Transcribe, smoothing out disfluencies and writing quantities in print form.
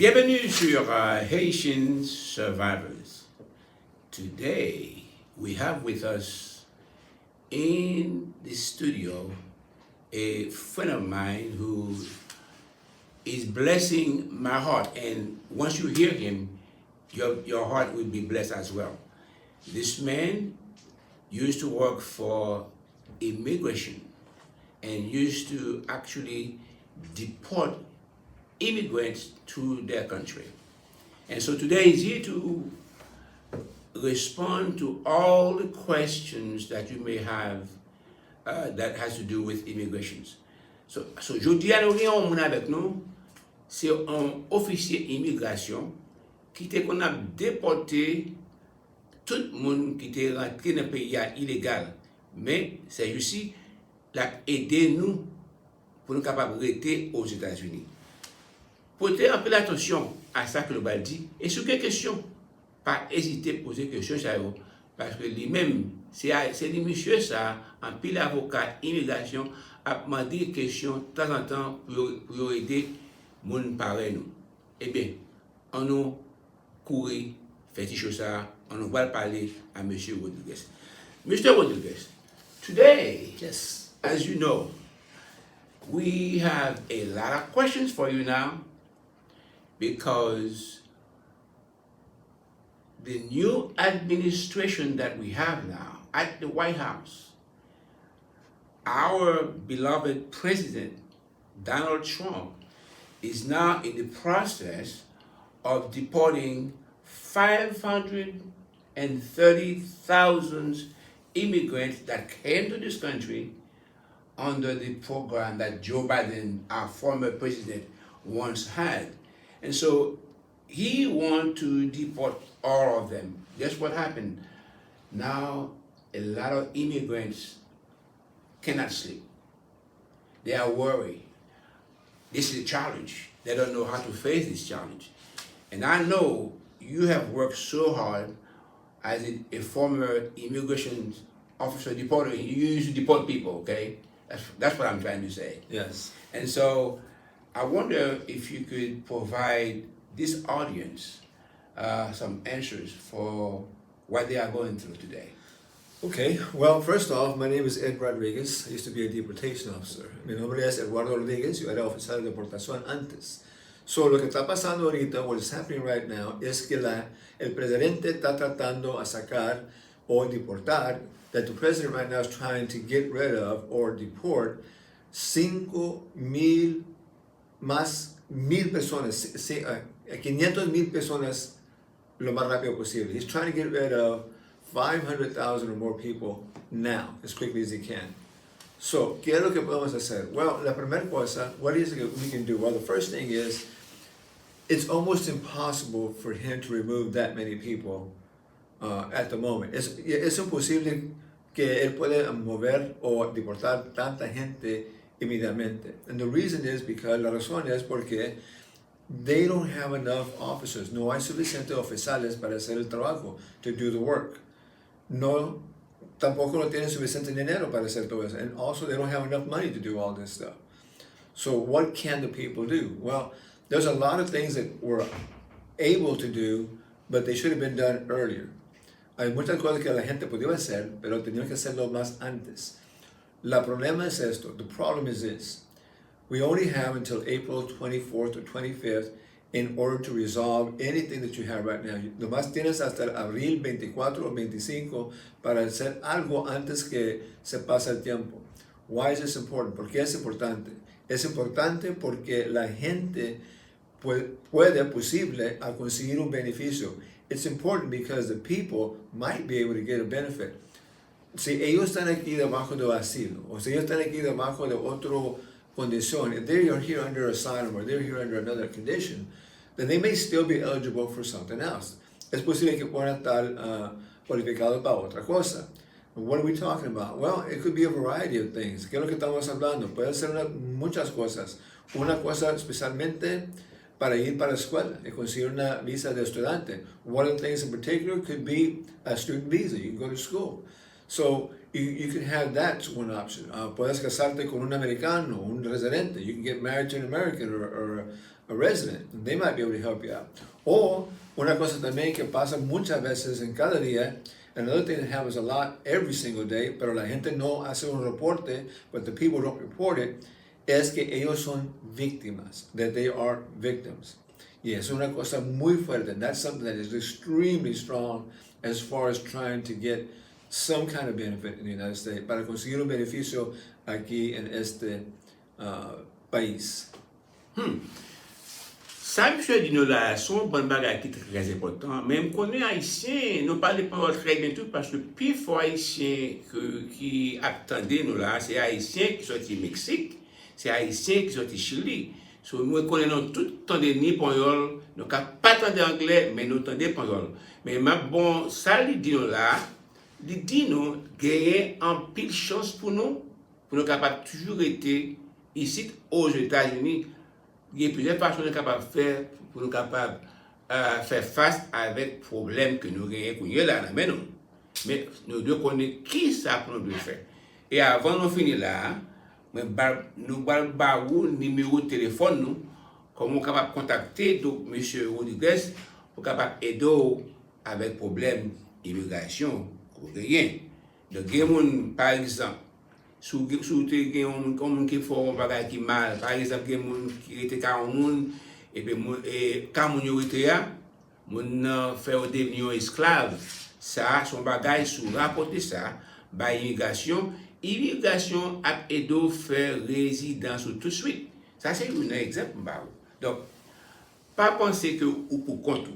Bienvenue sur Haitian Survivors. Today we have with us in the studio a friend of mine who is blessing my heart, and once you hear him, your heart will be blessed as well. This man used to work for immigration and used to actually deport immigrants to their country. And so today he's here to respond to all the questions that you may have that has to do with immigrations. So jodi a nou gen yon moun avek nou, se un officier immigration qui te kon ap deporte tout moun qui te rentre dans pays illégal. Mais c'est ici la aider nous pour nous capables de rester aux États-Unis. Portez un peu l'attention à ça que le bal dit et sur quelles questions, pas hésiter à poser questions ça parce que lui-même c'est lui monsieur ça en pile avocat immigration a demandé des questions de temps en temps pour aider moun pareil nous. Eh bien, on nous courir faire des choses ça, on nous va parler à monsieur Rodriguez. Mr. Rodriguez, today, Yes. as you know, we have a lot of questions for you now because the new administration that we have now at the White House, our beloved President Donald Trump is now in the process of deporting 530,000 immigrants that came to this country under the program that Joe Biden, our former president, once had. And so he wants to deport all of them. Guess what happened? Now a lot of immigrants cannot sleep. They are worried. This is a challenge. They don't know how to face this challenge. And I know you have worked so hard as a former immigration officer deporter. You used to deport people, okay? That's what I'm trying to say. Yes. And so I wonder if you could provide this audience some answers for what they are going through today. Okay, well, first off, my name is Ed Rodriguez. I used to be a deportation officer. Mi nombre es Eduardo Rodriguez. Yo era oficial de deportación antes. So, lo que está pasando ahorita, what is happening right now, es que el presidente está tratando a sacar o deportar, that the president right now is trying to get rid of or deport 5,000 más 1,000 personas, 500,000 personas lo más rápido posible. He's trying to get rid of 500,000 or more people now, as quickly as he can. So, ¿qué es lo que podemos hacer? Well, la primera cosa, what is it we can do? Well, the first thing is, it's almost impossible for him to remove that many people at the moment. Es imposible que él pueda mover o deportar tanta gente inmediatamente. And the reason is because, la razón es porque they don't have enough officers. No hay suficientes oficiales para hacer el trabajo, to do the work. No, tampoco no tienen suficiente dinero para hacer todo eso. And also they don't have enough money to do all this stuff. So what can the people do? Well, there's a lot of things that we're able to do, but they should have been done earlier. Hay muchas cosas que la gente podía hacer, pero tenían que hacerlo más antes. La problema es esto. The problem is this. We only have until April 24th or 25th in order to resolve anything that you have right now. Nomás tienes hasta abril 24 o 25 para hacer algo antes que se pase el tiempo. Why is this important? ¿Por qué es importante? Es importante porque la gente puede posible a conseguir un beneficio. It's important because the people might be able to get a benefit. Si ellos están aquí debajo de asilo, o si ellos están aquí debajo de otro condition, if they are here under asylum or they're here under another condition, then they may still be eligible for something else. Es posible que puedan estar cualificados para otra cosa. What are we talking about? Well, it could be a variety of things. ¿Qué es lo que estamos hablando? Puede ser muchas cosas. Una cosa especialmente para ir para la escuela y conseguir una visa de estudiante. One of the things in particular could be a student visa. You can go to school. So you can have that one option. Puedes casarte con un americano, un residente. You can get married to an American or a resident, and they might be able to help you out. Or, una cosa también que pasa muchas veces en cada día, another thing that happens a lot every single day, pero la gente no hace un reporte, but the people don't report it, es que ellos son víctimas, that they are victims. Y es una cosa muy fuerte, and that's something that is extremely strong as far as trying to get some kind of benefit in the United States, para conseguir un beneficio aquí en este país. Ça, monsieur dit nous là, son bon bagage qui est très important. Même qu'on est haïtien, nous parlons pas très bien tout parce que plus fort haïtien qui attendait nous là, c'est haïtien qui sont du Mexique, c'est haïtien qui sont du Chili. So, nous connaissons tout le temps des Nippon, nous pas attendre anglais, mais nous entendons espagnol. Mais bon, ça, il dit nous là, il dit nous gagner en pile chance pour nous capables toujours être ici aux États-Unis. Il y a plusieurs façons de capables faire pour nous capables faire face avec problèmes que nous gagnons là, mais non. Mais nous devons connaître qui ça pour nous faire. Et avant de finir là, nous allons le numéro de téléphone nous, comment on est capable de contacter donc monsieur Rodriguez pour capable aider avec problème d'immigration qu'on gagne. Donc par exemple sous tu gen on qui font un bagage qui mal par exemple gen moun qui était 40 moun et puis quand moun yo était là moun faire devenir esclave ça son bagage sous rapporter ça ba immigration a aidé faire résidence tout de suite ça c'est un exemple donc pas penser que ou pour compte